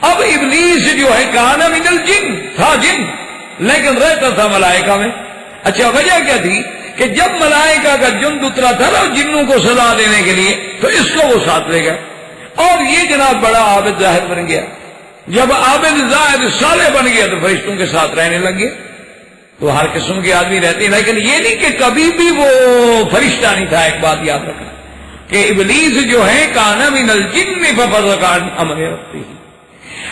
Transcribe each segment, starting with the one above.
اب ابلیس جو ہے کان من الجن، تھا جن لیکن رہتا تھا ملائکہ میں۔ اچھا وجہ کیا تھی کہ جب ملائکہ کا جند اترا تھا نا جنوں کو سزا دینے کے لیے تو اس کو وہ ساتھ لے گیا، اور یہ جناب بڑا عابد زاہد بن گیا۔ جب عابد زاہد صالح بن گیا تو فرشتوں کے ساتھ رہنے لگ گیا۔ تو ہر قسم کے آدمی رہتے ہیں، لیکن یہ نہیں کہ کبھی بھی وہ فرشتہ نہیں تھا۔ ایک بات یاد رکھنا کہ ابلیس جو ہے کان من الجن ففسق عن امر ربہ،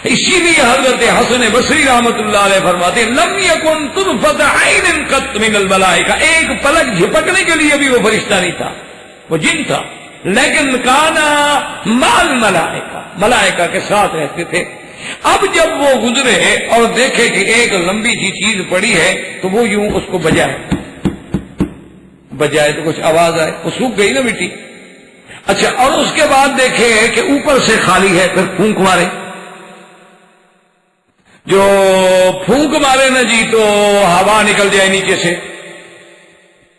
اسی لیے حضرت حسن بصری رحمۃ اللہ علیہ فرماتے ہیں لم یکن طرفۃ عین قط من الملائکہ، ایک پلک جھپکنے کے لیے بھی وہ فرشتہ نہیں تھا، وہ جن تھا، لیکن کانا مال ملائکہ، ملائکہ کے ساتھ رہتے تھے۔ اب جب وہ گزرے اور دیکھے کہ ایک لمبی سی چیز پڑی ہے تو وہ یوں اس کو بجائے تو کچھ آواز آئے، وہ سوکھ گئی نا مٹی۔ اچھا اور اس کے بعد دیکھے کہ اوپر سے خالی ہے، پھر پھونک مارے، جو پھونک مارے نا جی تو ہوا نکل جائے نیچے سے،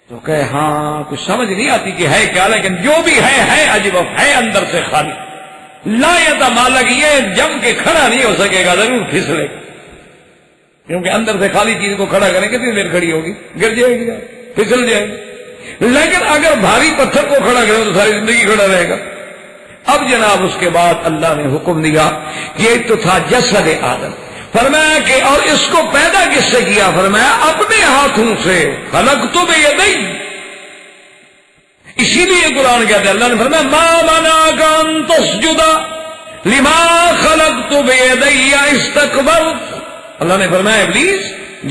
تو کہے ہاں کچھ سمجھ نہیں آتی کہ ہے کیا، لیکن جو بھی ہے عجیب ہے، اندر سے خالی، لا یتمالک، یہ جم کے کھڑا نہیں ہو سکے گا، ضرور پھسلے گا، کیونکہ اندر سے خالی چیز کو کھڑا کریں کتنی دیر کھڑی ہوگی، گر جائے گی، پھسل جائے گی۔ لیکن اگر بھاری پتھر کو کھڑا کریں تو ساری زندگی کھڑا رہے گا۔ اب جناب اس کے بعد اللہ نے حکم دیا، یہ تو تھا جسد آدم، فرمایا کہ اور اس کو پیدا کس سے کیا، فرمایا اپنے ہاتھوں سے، خلقت بیدی، اسی لیے قرآن کہتے ہیں، اللہ نے فرمایا ما منعک ان تسجد لما خلقت بیدی استکبرت، اللہ نے فرمایا ابلیس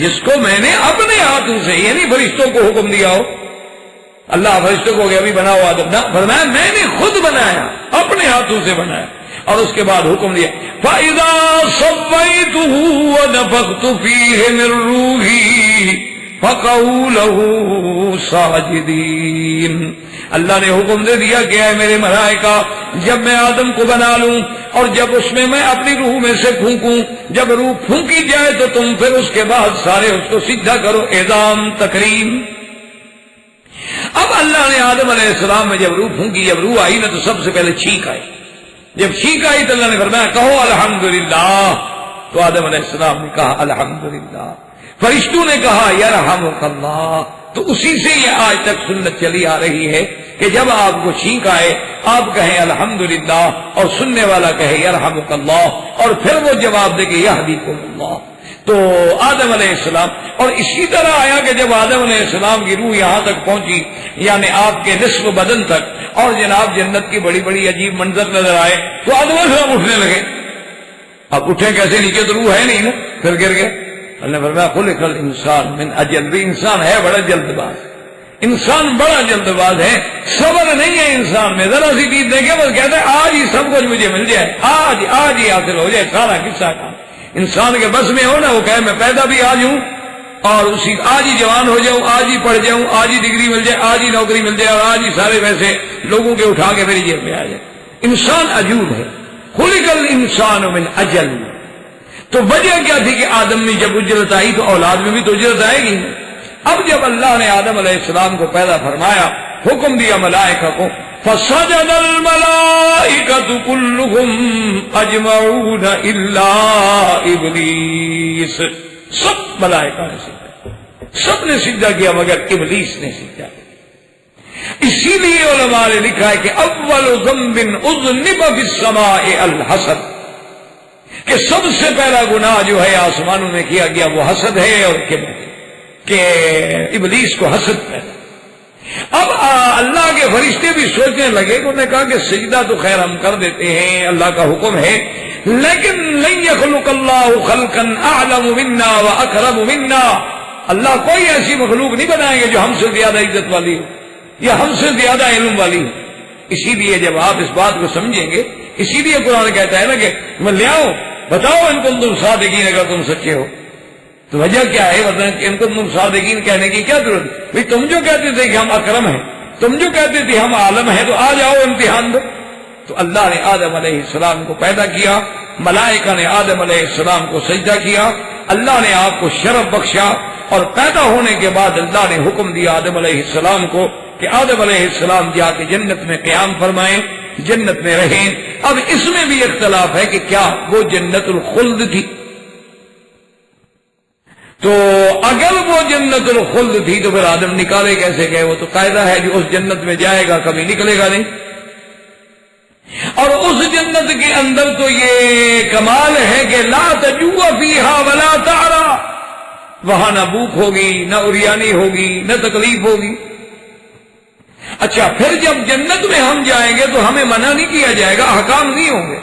جس کو میں نے اپنے ہاتھوں سے، یعنی فرشتوں کو حکم دیا ہو، اللہ فرشتوں کو کہ ابھی بناؤ آدم، نہ، فرمایا میں نے خود بنایا، اپنے ہاتھوں سے بنایا، اور اس کے بعد حکم دیا فَإِذَا صَوَّيْتُهُ وَنَفَخْتُ فِيهِ مِن رُّوحِي فَقَعُوا لَهُ سَاجِدِينَ، اللہ نے حکم دے دیا کہ اے میرے ملائکہ جب میں آدم کو بنا لوں اور جب اس میں اپنی روح میں سے پھونکوں، جب روح پھونکی جائے تو تم پھر اس کے بعد سارے اس کو سجدہ کرو، اعظام تکریم۔ اب اللہ نے آدم علیہ السلام میں جب روح پھونکی، جب روح آئی نا تو سب سے پہلے چھینک آئی، جب چھینک آئی تو اللہ نے فرمایا کہو الحمدللہ، تو آدم علیہ السلام نے کہا الحمدللہ، فرشتوں نے کہا یرحمک اللہ، تو اسی سے یہ آج تک سنت چلی آ رہی ہے کہ جب آپ کو چھینک آئے آپ کہیں الحمدللہ، اور سننے والا کہے یرحمک اللہ، اور پھر وہ جواب دے کہ یہدیکم اللہ۔ تو آدم علیہ السلام، اور اسی طرح آیا کہ جب آدم علیہ السلام کی روح یہاں تک پہنچی، یعنی آپ کے نصف بدن تک، اور جناب جنت کی بڑی بڑی عجیب منظر نظر آئے تو آدم علیہ السلام اٹھنے لگے۔ اب اٹھے کیسے، نیچے تو روح ہے نہیں نا، پھر گر گئے۔ اللہ نے فرمایا خلق الانسان من اجل، بھی انسان ہے بڑا جلد باز، انسان بڑا جلد باز ہے، صبر نہیں ہے انسان میں، ذرا سی چیز دیکھے بس کہتا ہے آج ہی سب کچھ مجھے مل جائے، آج ہی حاصل ہو جائے سارا قصہ کا۔ انسان کے بس میں ہو نا، وہ کہے میں پیدا بھی آج ہوں اور اسی آج ہی جوان ہو جاؤں، آج ہی پڑھ جاؤں، آج ہی ڈگری مل جائے، آج ہی نوکری مل جائے، اور آج ہی سارے پیسے لوگوں کے اٹھا کے میری جیب میں آ جائے۔ انسان عجوب ہے، خلق الانسان من اجل۔ تو وجہ کیا تھی کہ آدم میں جب اجرت آئی تو اولاد میں بھی تو اجرت آئے گی۔ اب جب اللہ نے آدم علیہ السلام کو پیدا فرمایا، حکم دیا ملائکہ کو، فسجد الملائکۃ کلھم اجمعون الا ابلیس، سب ملائکہ نے سجدہ، سب نے سجدہ کیا مگر ابلیس نے سجدہ کیا۔ اسی لیے علماء نے لکھا ہے کہ اول ذنب اذنب فی السماء الحسد، کہ سب سے پہلا گناہ جو ہے آسمانوں میں کیا گیا وہ حسد ہے، اور کہ ابلیس کو حسد پیدا۔ اب اللہ کے فرشتے بھی سوچنے لگے، انہوں نے کہا کہ سجدہ تو خیر ہم کر دیتے ہیں، اللہ کا حکم ہے، لیکن لن یخلق اللہ خلقا اعلم منا واکرم منا، اللہ کوئی ایسی مخلوق نہیں بنائیں گے جو ہم سے زیادہ عزت والی ہو یا ہم سے زیادہ علم والی ہو۔ اسی لیے جب آپ اس بات کو سمجھیں گے، اسی لیے قرآن کہتا ہے نا کہ میں لے آؤ، بتاؤ ان کو تم صادقین، اگر تم سچے ہو تو وجہ کیا ہے، ان کو تم صادقین کہنے کی کیا ضرورت ہے؟ بھئی تم جو کہتے تھے کہ ہم اکرم ہیں، تم جو کہتے تھے ہم عالم ہیں، تو آ جاؤ امتحان دو۔ تو اللہ نے آدم علیہ السلام کو پیدا کیا، ملائکہ نے آدم علیہ السلام کو سجدہ کیا، اللہ نے آپ کو شرف بخشا، اور پیدا ہونے کے بعد اللہ نے حکم دیا آدم علیہ السلام کو کہ آدم علیہ السلام جا کے جنت میں قیام فرمائیں، جنت میں رہیں۔ اب اس میں بھی اختلاف ہے کہ کیا وہ جنت الخلد تھی؟ تو اگر وہ جنت الخلد تھی تو پھر آدم نکالے کیسے گئے؟ وہ تو قاعدہ ہے جو اس جنت میں جائے گا کبھی نکلے گا نہیں، اور اس جنت کے اندر تو یہ کمال ہے کہ لا تجوع فیہا ولا تعرا، وہاں نہ بھوک ہوگی، نہ عریانی ہوگی، نہ تکلیف ہوگی۔ اچھا، پھر جب جنت میں ہم جائیں گے تو ہمیں منع نہیں کیا جائے گا، احکام نہیں ہوں گے۔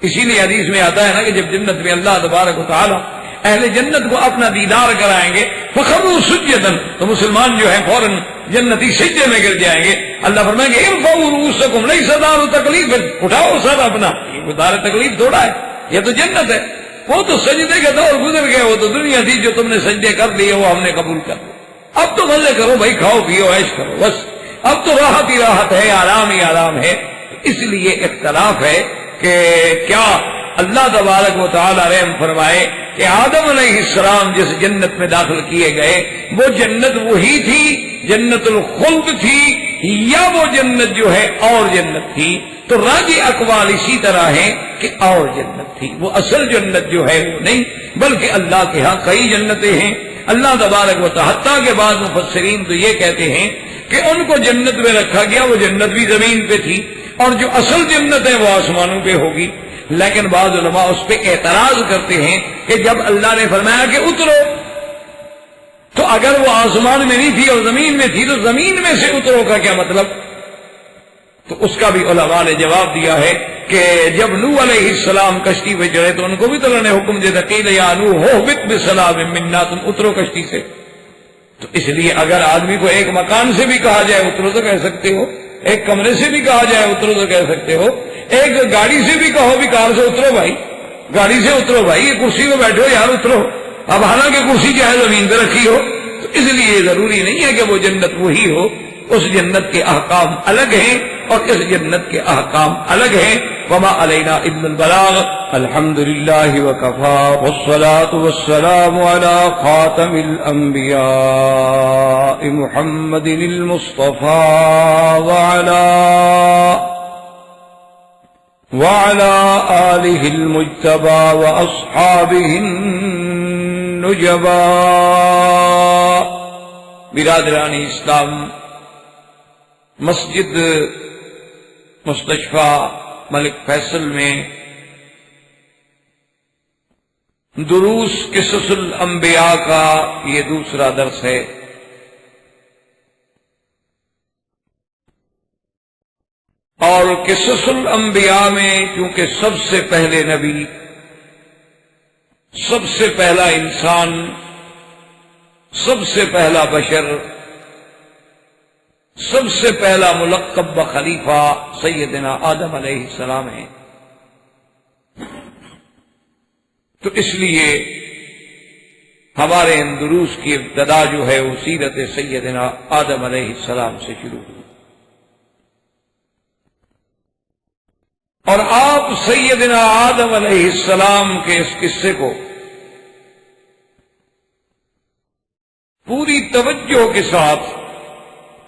اسی لیے حدیث میں آتا ہے نا کہ جب جنت میں اللہ تبارک و تعالی اہل جنت کو اپنا دیدار کرائیں گے فخروا سجدا، تو مسلمان جو ہے فوراً جنتی سجدے میں گر جائیں گے۔ اللہ فرمائیں گے ارفعوا رؤوسکم لیس دار تکلیف، اٹھاؤ سر اپنا، یہ دار تکلیف تھوڑا ہے، یہ تو جنت ہے۔ وہ تو سجدے کے دور گزر گئے، وہ تو دنیا تھی جو تم نے سجدے کر دیے وہ ہم نے قبول کر لیا، اب تو مزے کرو بھائی، کھاؤ پیو عیش کرو، بس اب تو راحت ہی راحت ہے، آرام ہی آرام ہے۔ اس لیے اختلاف ہے کہ کیا اللہ تبارک و تعالی رحم فرمائے کہ آدم علیہ السلام جس جنت میں داخل کیے گئے وہ جنت وہی تھی، جنت الخلد تھی، یا وہ جنت جو ہے اور جنت تھی؟ تو راجح اقوال اسی طرح ہیں کہ اور جنت تھی، وہ اصل جنت جو ہے وہ نہیں، بلکہ اللہ کے ہاں کئی جنتیں ہیں۔ اللہ تبارک و تعالی، حتیٰ کے بعد مفسرین تو یہ کہتے ہیں کہ ان کو جنت میں رکھا گیا، وہ جنت بھی زمین پہ تھی، اور جو اصل جنت ہے وہ آسمانوں پہ ہوگی۔ لیکن بعض علماء اس پہ اعتراض کرتے ہیں کہ جب اللہ نے فرمایا کہ اترو، تو اگر وہ آسمان میں نہیں تھی اور زمین میں تھی تو زمین میں سے اترو کا کیا مطلب؟ تو اس کا بھی علماء نے جواب دیا ہے کہ جب نوح علیہ السلام کشتی پہ چڑھے تو ان کو بھی تو اللہ نے حکم دیا تھا قیل یا نوح اہبط بسلام منا، تم اترو کشتی سے۔ تو اس لیے اگر آدمی کو ایک مکان سے بھی کہا جائے اترو تو کہہ سکتے ہو، ایک کمرے سے بھی کہا جائے اترو تو کہہ سکتے ہو، ایک گاڑی سے بھی کہو بھی کار سے اترو بھائی، گاڑی سے اترو بھائی، یہ کرسی پہ بیٹھو یار اترو، اب حالانکہ کرسی چاہے زمین پہ رکھی ہو۔ تو اس لیے ضروری نہیں ہے کہ وہ جنت وہی ہو، اس جنت کے احکام الگ ہیں اور اس جنت کے احکام الگ ہیں۔ وما علینا الا البلاغ، الحمد للہ وکفا والصلاة والسلام علی خاتم الانبیاء محمد المصطفى وعلى آلہ المجتبى واصحابہ النجبى۔ برادران اسلام، مسجد مستشفی ملک فیصل میں دروس قصص الانبیاء کا یہ دوسرا درس ہے۔ اور قصص الانبیاء میں چونکہ سب سے پہلے نبی، سب سے پہلا انسان، سب سے پہلا بشر، سب سے پہلا ملقب بخلیفہ سیدنا آدم علیہ السلام ہے، تو اس لیے ہمارے ان دروس کی ابتدا جو ہے وہ سیرت سیدنا آدم علیہ السلام سے شروع ہوئی، اور آپ سیدنا آدم علیہ السلام کے اس قصے کو پوری توجہ کے ساتھ،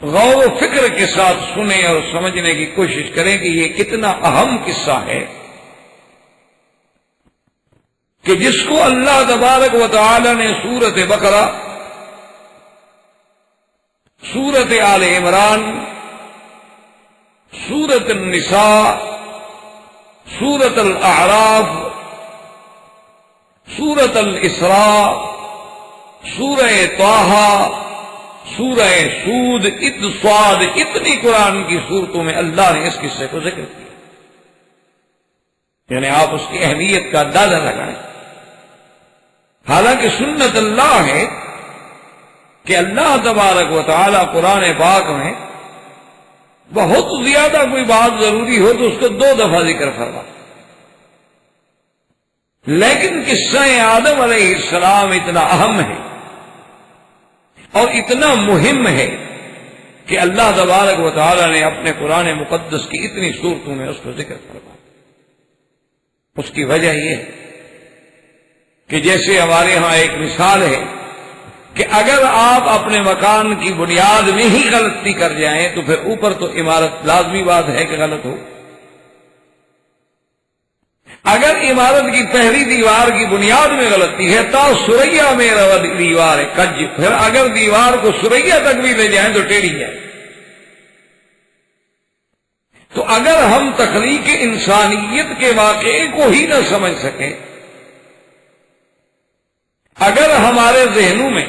غور و فکر کے ساتھ سنیں اور سمجھنے کی کوشش کریں کہ یہ کتنا اہم قصہ ہے کہ جس کو اللہ تبارک و تعالی نے سورۃ بقرہ، سورۃ آل عمران، سورۃ النساء، سورۃ الاعراف، سورۃ الاسراء، سورہ طٰہٰ، سورہ سود، صاد، اتنی قرآن کی سورتوں میں اللہ نے اس قصے کو ذکر کیا، یعنی آپ اس کی اہمیت کا اندازہ لگائیں۔ حالانکہ سنت اللہ ہے کہ اللہ تبارک و تعالی قرآن پاک میں بہت زیادہ کوئی بات ضروری ہو تو اس کو 2 دفعہ ذکر فرماتا، لیکن قصہ آدم علیہ السلام اتنا اہم ہے اور اتنا مہم ہے کہ اللہ تبارک و تعالی نے اپنے قرآن مقدس کی اتنی صورتوں میں اس کو ذکر فرمایا۔ اس کی وجہ یہ ہے کہ جیسے ہمارے ہاں ایک مثال ہے کہ اگر آپ اپنے مکان کی بنیاد میں ہی غلطی کر جائیں تو پھر اوپر تو عمارت لازمی بات ہے کہ غلط ہو. اگر عمارت کی پہلی دیوار کی بنیاد میں غلطی ہے تا سریا میں دیوار ہے کج، پھر اگر دیوار کو سریا تک بھی لے جائیں تو ٹیڑھی ہے. تو اگر ہم تخلیق انسانیت کے واقعے کو ہی نہ سمجھ سکیں، اگر ہمارے ذہنوں میں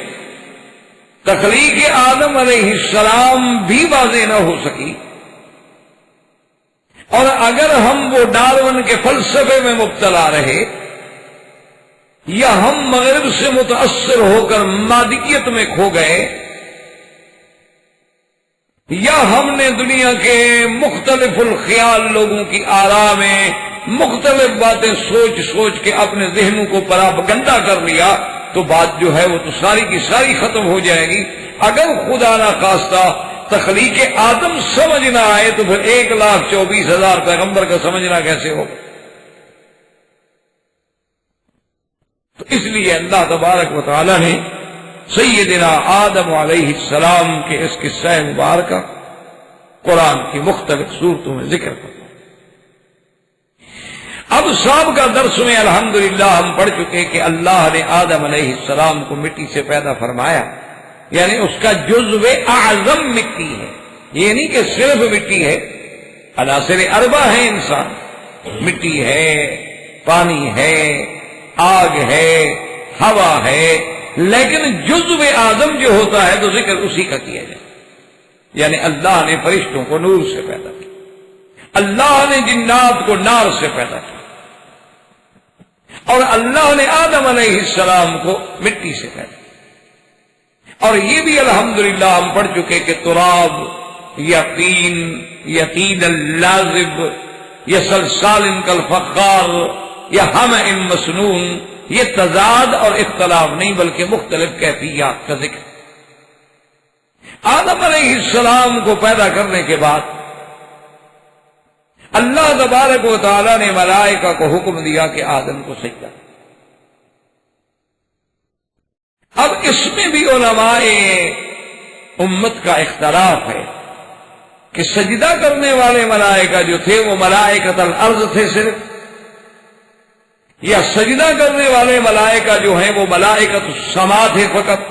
تخلیق آدم علیہ السلام بھی واضح نہ ہو سکی، اور اگر ہم وہ ڈارون کے فلسفے میں مبتلا رہے، یا ہم مغرب سے متاثر ہو کر مادیت میں کھو گئے، یا ہم نے دنیا کے مختلف الخیال لوگوں کی آراء میں مختلف باتیں سوچ سوچ کے اپنے ذہنوں کو پراپگنڈا کر لیا، تو بات جو ہے وہ تو ساری کی ساری ختم ہو جائے گی. اگر خدا نہ خواستہ تخلیق آدم سمجھ نہ آئے تو پھر 1,24,000 پیغمبر کا سمجھنا کیسے ہوگا؟ تو اس لیے اللہ تبارک و تعالی نے سیدنا آدم علیہ السلام کے اس قصہ مبارکہ قرآن کی مختلف صورتوں میں ذکر کرتا. اب سابقہ درس میں الحمدللہ ہم پڑھ چکے کہ اللہ نے آدم علیہ السلام کو مٹی سے پیدا فرمایا، یعنی اس کا جزو اعظم مٹی ہے. یہ نہیں کہ صرف مٹی ہے، عناصر اربع ہیں انسان، مٹی ہے، پانی ہے، آگ ہے، ہوا ہے، لیکن جزو اعظم جو ہوتا ہے تو ذکر اسی کا کیا جائے. یعنی اللہ نے فرشتوں کو نور سے پیدا کیا، اللہ نے جنات کو نار سے پیدا کیا، اور اللہ نے آدم علیہ السلام کو مٹی سے پیدا کیا. اور یہ بھی الحمدللہ ہم پڑھ چکے کہ تراب یا طین یا طین اللازب یا صلصال کالفخار یا حمأ مسنون، یہ تضاد اور اختلاف نہیں بلکہ مختلف کیفیات کا ذکر. آدم علیہ السلام کو پیدا کرنے کے بعد اللہ تبارک و تعالی نے ملائکہ کو حکم دیا کہ آدم کو سجدہ. اب اس میں بھی علماء امت کا اختلاف ہے کہ سجدہ کرنے والے ملائکہ جو تھے وہ ملائکۃ الارض تھے صرف، یا سجدہ کرنے والے ملائکہ جو ہیں وہ ملائکۃ السما تھے فقط،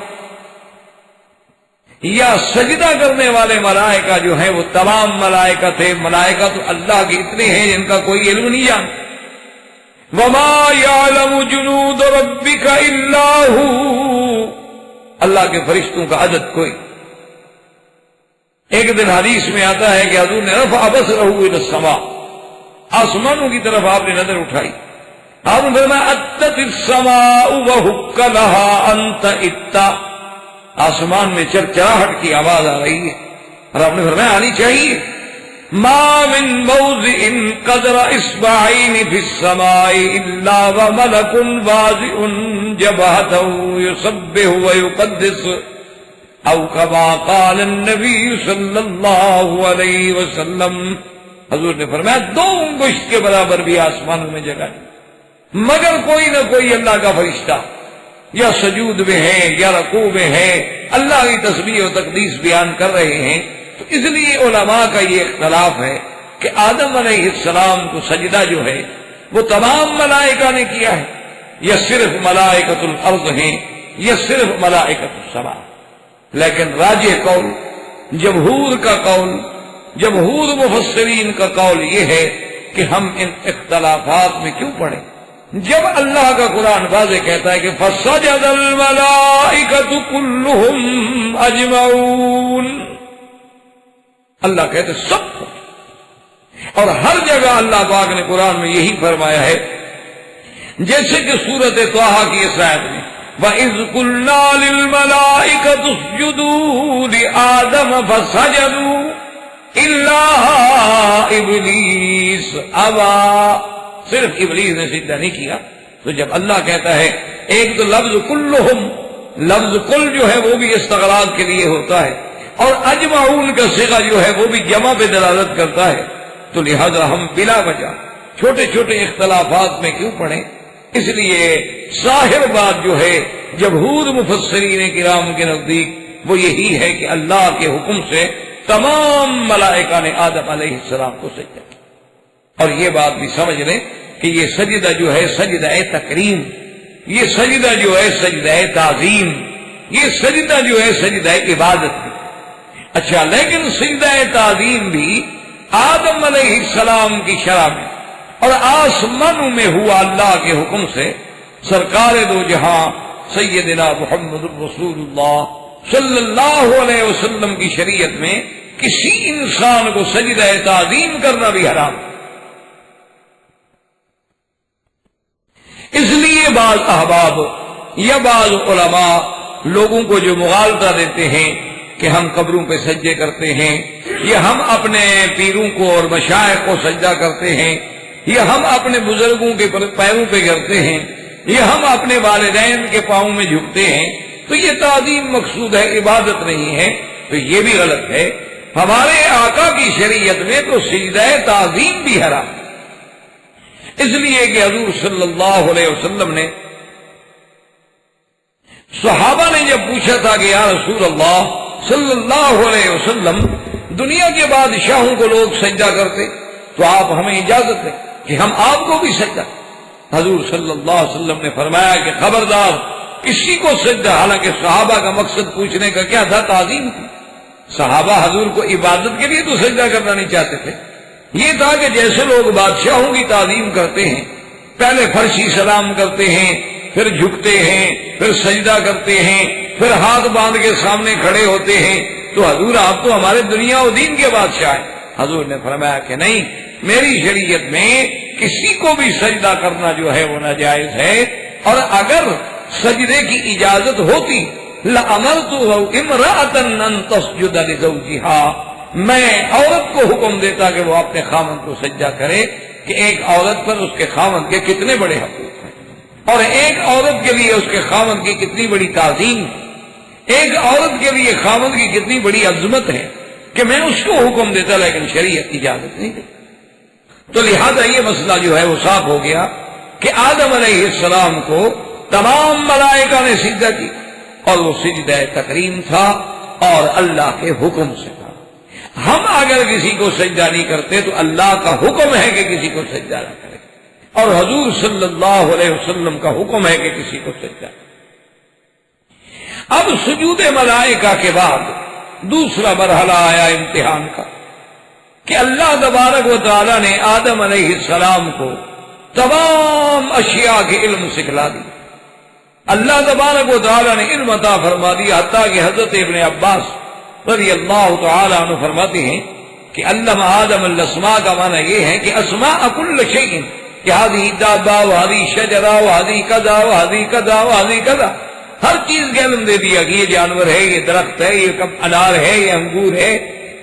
یا سجدہ کرنے والے ملائکہ جو ہیں وہ تمام ملائکہ تھے. ملائکہ تو اللہ کے اتنے ہیں جن کا کوئی علم نہیں جانتا. وَمَا يَعْلَمُ جُنُودَ رَبِّكَ إِلَّا هُوَ، اللہ کے فرشتوں کا عدد کوئی. ایک دن حدیث میں آتا ہے کہ حضور نے رفع بصرہ إِلَى السَّمَاءِ، آسمانوں کی طرف آپ نے نظر اٹھائی. آپ نے فرمایا أَتَّتِ السَّمَاءُ وَهُكَّ لَهَا أَنْتَ إِتَّا، آسمان میں چرچراہٹ کی آواز آ رہی ہے، اور آپ نے فرمایا آنی چاہیے. ما من موضع قدر اصبعین فی السماء الا وملک واضع جبهته يسبح ويقدس، او كما قال النبی صلی اللہ علیہ وسلم. حضور نے فرمایا 2 انگشت کے برابر بھی آسمانوں میں جگہ نہیں مگر کوئی نہ کوئی اللہ کا فرشتہ یا سجود میں ہے یا رکوع میں ہے، اللہ کی تسبیح و تقدیس بیان کر رہے ہیں. تو اس لیے علماء کا یہ اختلاف ہے کہ آدم علیہ السلام کو سجدہ جو ہے وہ تمام ملائکہ نے کیا ہے، یا صرف ملائکۃ الارض ہیں، یا صرف ملائکۃ السما. لیکن راجح قول، جمہور کا قول، جمہور مفسرین کا قول یہ ہے کہ ہم ان اختلافات میں کیوں پڑیں جب اللہ کا قرآن واضح کہتا ہے کہ فَسَجَدَ الْمَلَائِكَةُ كُلُّهُمْ أَجْمَعُونَ. اللہ کہتے سب کو، اور ہر جگہ اللہ پاک نے قرآن میں یہی فرمایا ہے، جیسے کہ سورۃ طٰہٰ کی اس آیت میں وَإِذْ قُلْنَا لِلْمَلَائِكَةِ اسْجُدُوا لِآدَمَ فَسَجَدُوا إِلَّا إِبْلِيسَ أَبَىٰ، صرف ابلیس نے سجدہ نہیں کیا. تو جب اللہ کہتا ہے، ایک تو لفظ کلہم، لفظ کل جو ہے وہ بھی استغراق کے لیے ہوتا ہے، اور اجمعون کا صیغہ جو ہے وہ بھی جمع پہ دلالت کرتا ہے. تو لہذا ہم بلا وجہ چھوٹے چھوٹے اختلافات میں کیوں پڑیں؟ اس لیے ظاہر بات جو ہے جمہور مفسرین کرام کے نزدیک وہ یہی ہے کہ اللہ کے حکم سے تمام ملائکہ نے آدم علیہ السلام کو سجدہ کیا. اور یہ بات بھی سمجھ لیں کہ یہ سجدہ جو ہے سجدہ تکریم، یہ سجدہ جو ہے سجدہ تعظیم، یہ سجدہ جو ہے سجدہ عبادت ہے. اچھا، لیکن سجدہ تعظیم بھی آدم علیہ السلام کی شرح میں اور آسمانوں میں ہوا اللہ کے حکم سے. سرکار دو جہاں سیدنا محمد رسول اللہ صلی اللہ علیہ وسلم کی شریعت میں کسی انسان کو سجدہ تعظیم کرنا بھی حرام. اس لیے بعض احباب یا بعض علماء لوگوں کو جو مغالطہ دیتے ہیں کہ ہم قبروں پہ سجدے کرتے ہیں، یا ہم اپنے پیروں کو اور مشائخ کو سجدہ کرتے ہیں، یا ہم اپنے بزرگوں کے پیروں پہ گرتے ہیں، یا ہم اپنے والدین کے پاؤں میں جھکتے ہیں، تو یہ تعظیم مقصود ہے، عبادت نہیں ہے. تو یہ بھی غلط ہے. ہمارے آقا کی شریعت میں تو سجدہ تعظیم بھی حرام، اس لیے کہ حضور صلی اللہ علیہ وسلم نے صحابہ نے جب پوچھا تھا کہ یا رسول اللہ صلی اللہ علیہ وسلم، دنیا کے بادشاہوں کو لوگ سجدہ کرتے تو آپ ہمیں اجازت دیں کہ ہم آپ کو بھی سجدہ. حضور صلی اللہ علیہ وسلم نے فرمایا کہ خبردار کسی کو سجدہ. حالانکہ صحابہ کا مقصد پوچھنے کا کیا تھا؟ تعظیم تھی. صحابہ حضور کو عبادت کے لیے تو سجدہ کرنا نہیں چاہتے تھے. یہ تھا کہ جیسے لوگ بادشاہوں کی تعظیم کرتے ہیں، پہلے فرشی سلام کرتے ہیں، پھر جھکتے ہیں، پھر سجدہ کرتے ہیں، پھر ہاتھ باندھ کے سامنے کھڑے ہوتے ہیں، تو حضور آپ تو ہمارے دنیا و دین کے بادشاہ ہیں. حضور نے فرمایا کہ نہیں، میری شریعت میں کسی کو بھی سجدہ کرنا جو ہے وہ ناجائز ہے. اور اگر سجدے کی اجازت ہوتی لَأَمَرْتُ امْرَأَةً أَن تَسْجُدَ لِزَوْجِهَا، میں عورت کو حکم دیتا کہ وہ اپنے خاوند کو سجدہ کرے. کہ ایک عورت پر اس کے خاوند کے کتنے بڑے حقوق ہیں، اور ایک عورت کے لیے اس کے خاوند کی کتنی بڑی تعظیم ہے، ایک عورت کے لیے خاوند کی کتنی بڑی عظمت ہے، کہ میں اس کو حکم دیتا لیکن شریعت اجازت نہیں دیتی. تو لہذا یہ مسئلہ جو ہے وہ صاف ہو گیا کہ آدم علیہ السلام کو تمام ملائکہ نے سجدہ کی، اور وہ سجدہ تکریم تھا اور اللہ کے حکم سے تھا. ہم اگر کسی کو سجدہ نہیں کرتے تو اللہ کا حکم ہے کہ کسی کو سجدہ نہ کرے، اور حضور صلی اللہ علیہ وسلم کا حکم ہے کہ کسی کو سجدہ کرے. اب سجود ملائکہ کے بعد دوسرا مرحلہ آیا امتحان کا کہ اللہ تبارک و تعالی نے آدم علیہ السلام کو تمام اشیاء کے علم سکھلا دی. اللہ تبارک و تعالی نے علم عطا فرما دیا، حتیٰ کہ حضرت ابن عباس رضی اللہ تعالی عنہ فرماتے ہیں کہ علم آدم الاسماء کا معنی یہ ہے کہ اسماء کل شیء، کہ هذه دابہ وهذه شجرہ وهذه کذا وهذه کذا وهذه کذا، ہر چیز کا علم دے دیا کہ یہ جانور ہے، یہ درخت ہے، یہ انار ہے، یہ انگور ہے،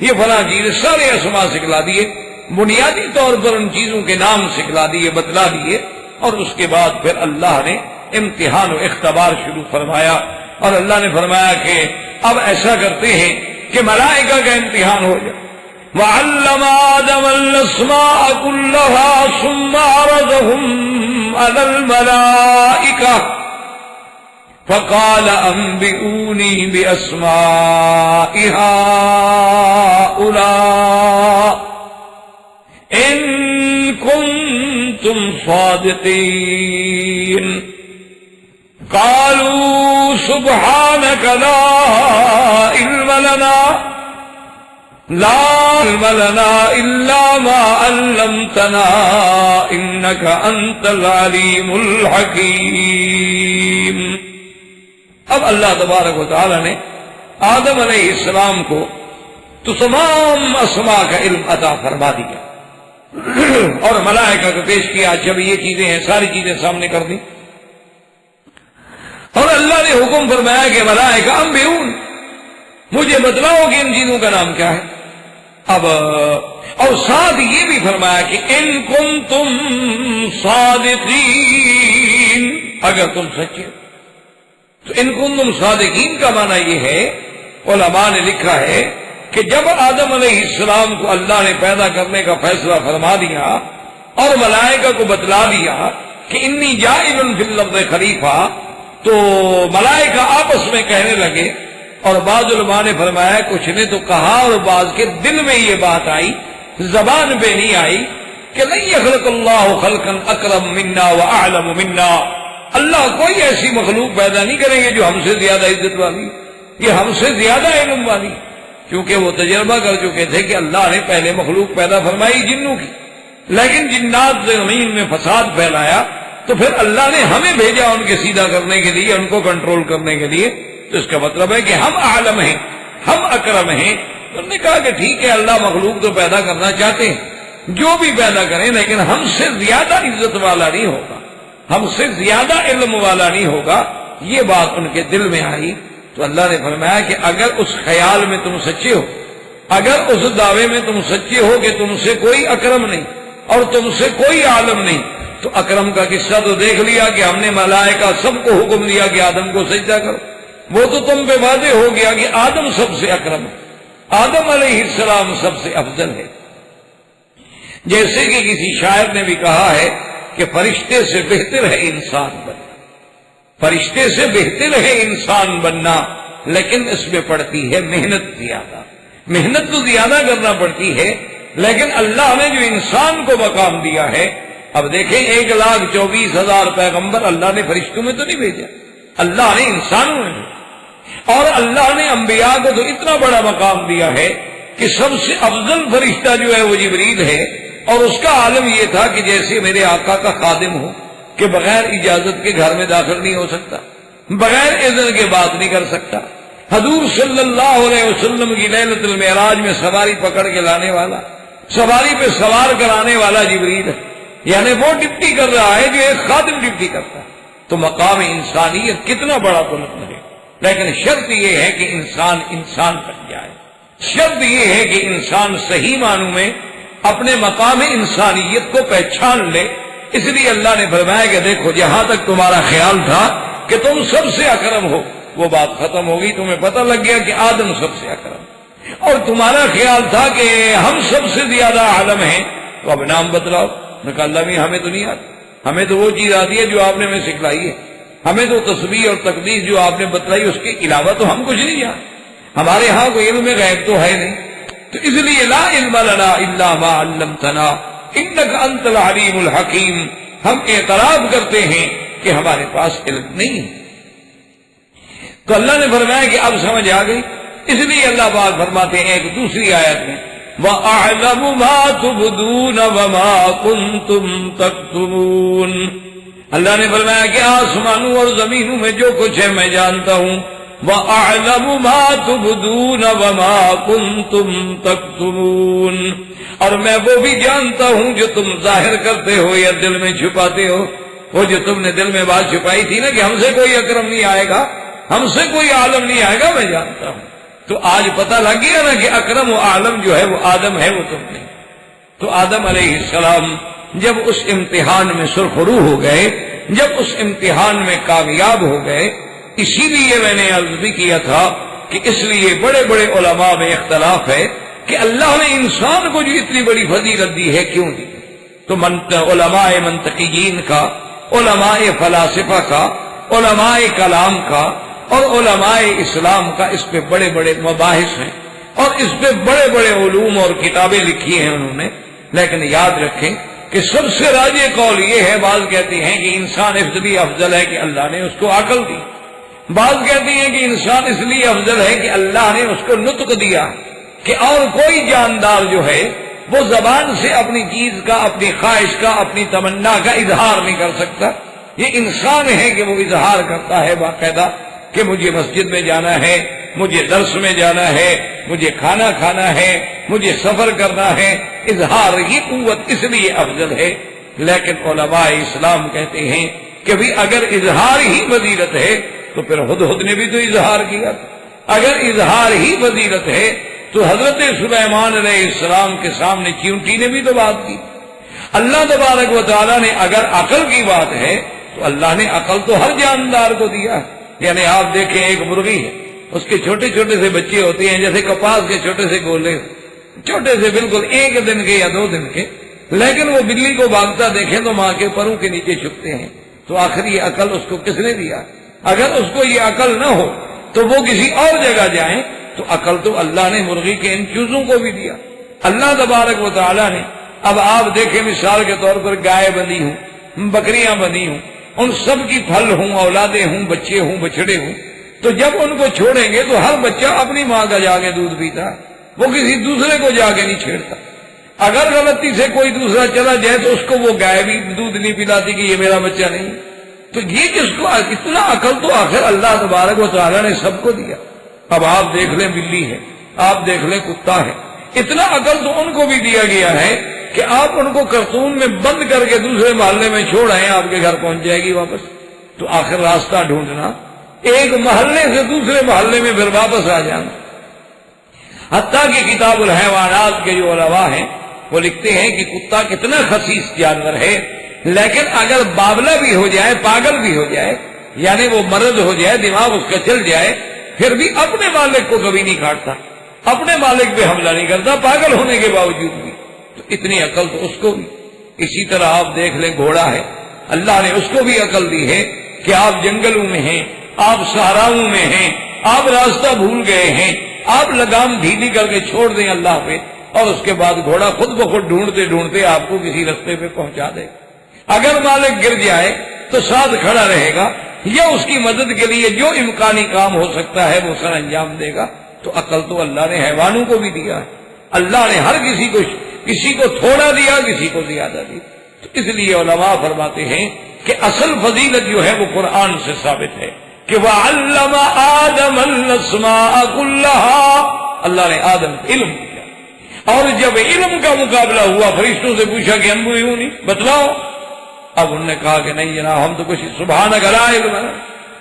یہ فلاں چیز، سارے اسماء سکھلا دیے. بنیادی طور پر ان چیزوں کے نام سکھلا دیے، بتلا دیے. اور اس کے بعد پھر اللہ نے امتحان و اختبار شروع فرمایا، اور اللہ نے فرمایا کہ اب ایسا کرتے ہیں کہ ملائکہ کا امتحان ہو جائے. وَعَلَّمَ آدَمَ الْأَسْمَاءَ كُلَّهَا ثُمَّ عَرَضَهُمْ عَلَى الْمَلَائِكَةِ فَقَالَ أَنبِئُونِي بِأَسْمَاءِ هَؤُلَاءِ إِن كُنتُمْ صَادِقِينَ. قالوا سبحانك لا علم لنا إلا ما علمتنا إنك أنت العليم الحكيم. اب اللہ تبارک و تعالی نے آدم علیہ السلام کو تو تمام اسماء کا علم عطا فرما دیا اور ملائکہ کو پیش کیا. جب یہ چیزیں ہیں ساری چیزیں سامنے کر دی، اور اللہ نے حکم فرمایا کہ ملائکہ انبئون، مجھے بتلاؤ کہ ان چیزوں کا نام کیا ہے. اب اور ساتھ یہ بھی فرمایا کہ ان کنتم صادقین، اگر تم سچے. تو ان کنتم صادقین کا معنی یہ ہے، علماء نے لکھا ہے کہ جب آدم علیہ السلام کو اللہ نے پیدا کرنے کا فیصلہ فرما دیا اور ملائکہ کو بتلا دیا کہ انی جاعل فی الارض خلیفہ، تو ملائکہ آپس میں کہنے لگے، اور بعض علماء نے فرمایا کچھ نے تو کہا اور بعض کے دل میں یہ بات آئی، زبان پہ نہیں آئی، کہ لن یخلق اللہ خلقا اکرم منا واعلم منا، اللہ کوئی ایسی مخلوق پیدا نہیں کریں گے جو ہم سے زیادہ عزت والی، یہ ہم سے زیادہ علم والی، کیونکہ وہ تجربہ کر چکے تھے کہ اللہ نے پہلے مخلوق پیدا فرمائی جنوں کی، لیکن جنات نے زمین میں فساد پھیلایا، تو پھر اللہ نے ہمیں بھیجا ان کے سیدھا کرنے کے لیے، ان کو کنٹرول کرنے کے لیے، تو اس کا مطلب ہے کہ ہم عالم ہیں، ہم اکرم ہیں۔ انہوں نے کہا کہ ٹھیک ہے، اللہ مخلوق تو پیدا کرنا چاہتے ہیں، جو بھی پیدا کریں، لیکن ہم سے زیادہ عزت والا نہیں ہوگا، ہم سے زیادہ علم والا نہیں ہوگا۔ یہ بات ان کے دل میں آئی، تو اللہ نے فرمایا کہ اگر اس خیال میں تم سچے ہو، اگر اس دعوے میں تم سچے ہو کہ تم سے کوئی اکرم نہیں اور تم سے کوئی عالم نہیں، تو اکرم کا قصہ تو دیکھ لیا کہ ہم نے ملائکہ سب کو حکم دیا کہ آدم کو سجدہ کرو، وہ تو تم پہ واضح ہو گیا کہ آدم سب سے اکرم ہے، آدم علیہ السلام سب سے افضل ہے۔ جیسے کہ کسی شاعر نے بھی کہا ہے کہ فرشتے سے بہتر ہے انسان بننا، فرشتے سے بہتر ہے انسان بننا، لیکن اس میں پڑتی ہے محنت زیادہ، محنت تو زیادہ کرنا پڑتی ہے، لیکن اللہ نے جو انسان کو مقام دیا ہے، اب دیکھیں 1,24,000 پیغمبر اللہ نے فرشتوں میں تو نہیں بھیجا، اللہ نے انسانوں میں بھیجا، اور اللہ نے انبیاء کو تو اتنا بڑا مقام دیا ہے کہ سب سے افضل فرشتہ جو ہے وہ جبریل ہے، اور اس کا عالم یہ تھا کہ جیسے میرے آقا کا خادم ہو کہ بغیر اجازت کے گھر میں داخل نہیں ہو سکتا، بغیر اذن کے بات نہیں کر سکتا۔ حضور صلی اللہ علیہ وسلم کی لیلۃ المعراج میں سواری پکڑ کے لانے والا، سواری پہ سوار کرانے والا جبریل ہے، یعنی وہ ڈپٹی کر رہا ہے جو ایک خادم ڈپٹی کرتا ہے، تو مقام انسانیت کتنا بڑا بلند ہے۔ لیکن شرط یہ ہے کہ انسان بن جائے، شرط یہ ہے کہ انسان صحیح معنوں میں اپنے مقام انسانیت کو پہچان لے۔ اس لیے اللہ نے فرمایا کہ دیکھو جہاں تک تمہارا خیال تھا کہ تم سب سے اکرم ہو، وہ بات ختم ہو گئی، تمہیں پتہ لگ گیا کہ آدم سب سے اکرم، اور تمہارا خیال تھا کہ ہم سب سے زیادہ عالم ہیں، تو اب نام بدلاؤ۔ میں کہا اللہ بھی ہمیں تو نہیں آتی، ہمیں تو وہ چیز آتی ہے جو آپ نے ہمیں سکھلائی ہے، ہمیں تو تسبیح اور تقدیس جو آپ نے بتلائی اس کے علاوہ تو ہم کچھ نہیں جانتے، ہمارے ہاں کوئی علم غیب تو ہے نہیں، تو اس لیے لا علم لنا الا ما علمتنا انک انت العلیم الحکیم، ہم اعتراف کرتے ہیں کہ ہمارے پاس علم نہیں ہے۔ تو اللہ نے فرمایا کہ اب سمجھ آ گئی، اس لیے اللہ پاک فرماتے ہیں ایک دوسری آیت میں وَأَعْلَمُ مَا تُبْدُونَ وَمَا كُنْتُمْ تَكْتُمُونَ، اللہ نے فرمایا کہ آسمانوں اور زمینوں میں جو کچھ ہے میں جانتا ہوں، وَأَعْلَمُ مَا تُبْدُونَ وَمَا كُنْتُمْ تَكْتُمُونَ، اور میں وہ بھی جانتا ہوں جو تم ظاہر کرتے ہو یا دل میں چھپاتے ہو۔ وہ جو تم نے دل میں بات چھپائی تھی نا کہ ہم سے کوئی اکرم نہیں آئے گا، ہم سے کوئی عالم نہیں آئے گا، میں جانتا ہوں۔ تو آج پتہ لگ گیا نا کہ اکرم و عالم جو ہے وہ آدم ہے، وہ تم نہیں۔ تو آدم علیہ السلام جب اس امتحان میں سرخرو ہو گئے، جب اس امتحان میں کامیاب ہو گئے، اسی لیے میں نے عرض بھی کیا تھا کہ اس لیے بڑے بڑے علماء میں اختلاف ہے کہ اللہ نے انسان کو جو اتنی بڑی فضیلت دی ہے کیوں دی۔ تو علماء منطقیین کا، علماء فلاسفہ کا، علماء کلام کا اور علماء اسلام کا اس پہ بڑے بڑے مباحث ہیں، اور اس پہ بڑے بڑے علوم اور کتابیں لکھی ہیں انہوں نے۔ لیکن یاد رکھیں کہ سب سے راجح قول یہ ہے، بعض کہتے ہیں کہ انسان اس لیے افضل ہے کہ اللہ نے اس کو عقل دی، بعض کہتے ہیں کہ انسان اس لیے افضل ہے کہ اللہ نے اس کو نطق دیا، کہ اور کوئی جاندار جو ہے وہ زبان سے اپنی چیز کا، اپنی خواہش کا، اپنی تمنا کا اظہار نہیں کر سکتا، یہ انسان ہے کہ وہ اظہار کرتا ہے باقاعدہ کہ مجھے مسجد میں جانا ہے، مجھے درس میں جانا ہے، مجھے کھانا کھانا ہے، مجھے سفر کرنا ہے، اظہار کی قوت اس لیے افضل ہے۔ لیکن علماء اسلام کہتے ہیں کہ بھی اگر اظہار ہی فضیلت ہے تو پھر ہدہد نے بھی تو اظہار کیا تھا، اگر اظہار ہی فضیلت ہے تو حضرت سلیمان علیہ السلام کے سامنے چیونٹی نے بھی تو بات کی۔ اللہ تبارک و تعالیٰ نے اگر عقل کی بات ہے تو اللہ نے عقل تو ہر جاندار کو دیا ہے۔ یعنی آپ دیکھیں ایک مرغی ہے، اس کے چھوٹے چھوٹے سے بچے ہوتے ہیں، جیسے کپاس کے چھوٹے سے گولے، چھوٹے سے بالکل 1 دن کے یا 2 دن کے، لیکن وہ بلی کو بھاگتا دیکھیں تو ماں کے پروں کے نیچے چھپتے ہیں. تو آخر یہ عقل اس کو کس نے دیا؟ اگر اس کو یہ عقل نہ ہو تو وہ کسی اور جگہ جائیں. تو عقل تو اللہ نے مرغی کے ان چوزوں کو بھی دیا. اللہ تبارک و تعالیٰ نے. اب آپ دیکھیں مثال کے طور پر گائے بندی ہوں، بکریاں بندی ہوں، ان سب کی پھل ہوں، اولادیں ہوں، بچے ہوں، بچڑے ہوں، تو جب ان کو چھوڑیں گے تو ہر بچہ اپنی ماں کا جا کے دودھ پیتا، وہ کسی دوسرے کو جا کے نہیں چھیڑتا. اگر غلطی سے کوئی دوسرا چلا جائے تو اس کو وہ گائے بھی دودھ نہیں پلاتی کہ یہ میرا بچہ نہیں. تو یہ کس کو اتنا عقل تو آخر اللہ تبارک و تعالیٰ نے سب کو دیا. اب آپ دیکھ لیں بلی ہے، آپ دیکھ لیں کتا ہے، اتنا عقل تو ان کو بھی دیا گیا ہے کہ آپ ان کو کرتون میں بند کر کے دوسرے محلے میں چھوڑ آئیں، آپ کے گھر پہنچ جائے گی واپس. تو آخر راستہ ڈھونڈنا، ایک محلے سے دوسرے محلے میں پھر واپس آ جانا. حتیٰ کہ کتاب الحیوانات کے جو علماء ہیں وہ لکھتے ہیں کہ کتا کتنا خسیس جانور ہے، لیکن اگر بابلہ بھی ہو جائے، پاگل بھی ہو جائے، یعنی وہ مرد ہو جائے، دماغ اس کا چل جائے، پھر بھی اپنے مالک کو کبھی نہیں کاٹتا، اپنے مالک پہ حملہ نہیں کرتا، پاگل ہونے کے باوجود بھی. تو اتنی عقل تو اس کو بھی. اسی طرح آپ دیکھ لیں گھوڑا ہے، اللہ نے اس کو بھی عقل دی ہے کہ آپ جنگلوں میں ہیں، آپ صحراؤں میں ہیں، آپ راستہ بھول گئے ہیں، آپ لگام ڈھیلی کر کے چھوڑ دیں اللہ پہ، اور اس کے بعد گھوڑا خود بخود ڈھونڈتے ڈھونڈتے آپ کو کسی رستے پہ پہنچا دے. اگر مالک گر جائے تو ساتھ کھڑا رہے گا، یا اس کی مدد کے لیے جو امکانی کام ہو سکتا ہے وہ سر انجام دے گا. تو عقل تو اللہ نے حیوانوں کو بھی دیا ہے. اللہ نے ہر کسی کو تھوڑا دیا، کسی کو زیادہ دیا. تو اس لیے علماء فرماتے ہیں کہ اصل فضیلت جو ہے وہ قرآن سے ثابت ہے کہ وَعَلَّمَ آدَمَ الْأَسْمَاءَ كُلَّهَا، اللہ نے آدم کو علم دیا. اور جب علم کا مقابلہ ہوا، فرشتوں سے پوچھا کہ ہم کو یوں نہیں بتلاؤ. اب انہوں نے کہا کہ نہیں جناب، ہم تو کچھ سبحانک لا علم لنا.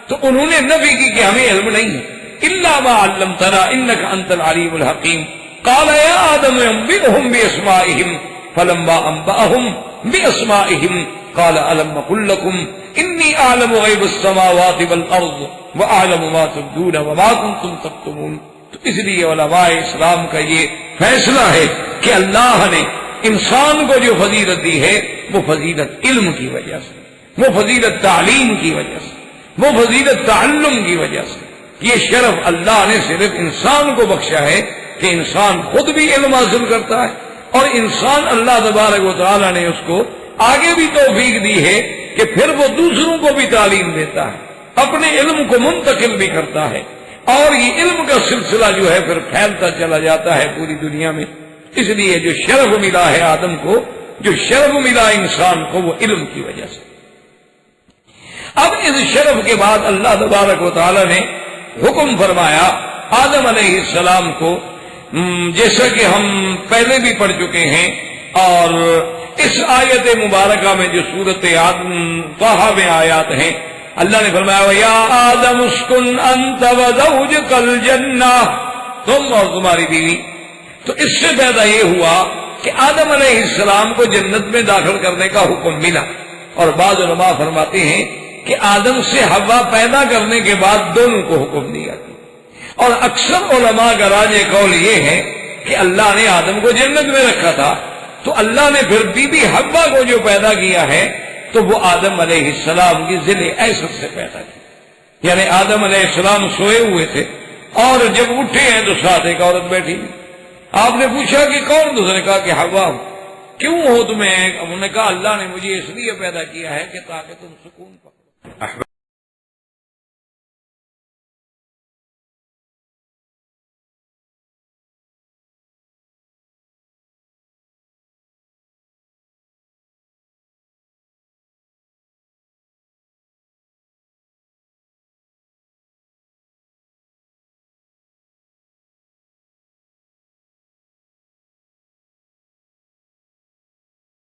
تو انہوں نے نفی کی کہ ہمیں علم نہیں ہے. الا ما علمتنا انك انت العليم الحكيم. قال يا آدم انبئهم باسمائهم فلما انبأهم باسمائهم قال الم اقل لكم اني اعلم غيب السماوات والارض واعلم ما تبدون وما كنتم تكتمون. تو اس لیے علماء اسلام کا یہ فیصلہ ہے کہ اللہ نے انسان کو جو فضیلت دی ہے وہ فضیلت علم کی وجہ سے، وہ فضیلت تعلیم کی وجہ سے، وہ فضیلت تعلم کی وجہ سے. یہ شرف اللہ نے صرف انسان کو بخشا ہے کہ انسان خود بھی علم حاصل کرتا ہے، اور انسان اللہ تبارک و تعالیٰ نے اس کو آگے بھی توفیق دی ہے کہ پھر وہ دوسروں کو بھی تعلیم دیتا ہے، اپنے علم کو منتقل بھی کرتا ہے، اور یہ علم کا سلسلہ جو ہے پھر پھیلتا چلا جاتا ہے پوری دنیا میں. اس لیے جو شرف ملا ہے آدم کو، جو شرف ملا انسان کو، وہ علم کی وجہ سے. اب اس شرف کے بعد اللہ تبارک و تعالیٰ نے حکم فرمایا آدم علیہ السلام کو، جیسا کہ ہم پہلے بھی پڑھ چکے ہیں، اور اس آیت مبارکہ میں جو سورت طٰہٰ میں آیات ہیں، اللہ نے فرمایا وَيَا آدَمُ اسْكُنْ أَنْتَ وَزَوْجُكَ الْجَنَّةَ، تم اور تمہاری بیوی. تو اس سے پیدا یہ ہوا کہ آدم علیہ السلام کو جنت میں داخل کرنے کا حکم ملا. اور بعض علماء فرماتے ہیں کہ آدم سے حوا پیدا کرنے کے بعد دونوں کو حکم دیا. اور اکثر علماء کا راجح قول یہ ہے کہ اللہ نے آدم کو جنت میں رکھا تھا، تو اللہ نے پھر بی بی حوا کو جو پیدا کیا ہے تو وہ آدم علیہ السلام کی ذل ایسر سے پیدا کی. یعنی آدم علیہ السلام سوئے ہوئے تھے، اور جب اٹھے ہیں تو ساتھ ایک عورت بیٹھی. آپ نے پوچھا کہ کون؟ دوسرے نے کہا کہ حوا ہو. کیوں ہو تمہیں؟ انہوں نے کہا اللہ نے مجھے اس لیے پیدا کیا ہے کہ تاکہ تم سکون پاؤ.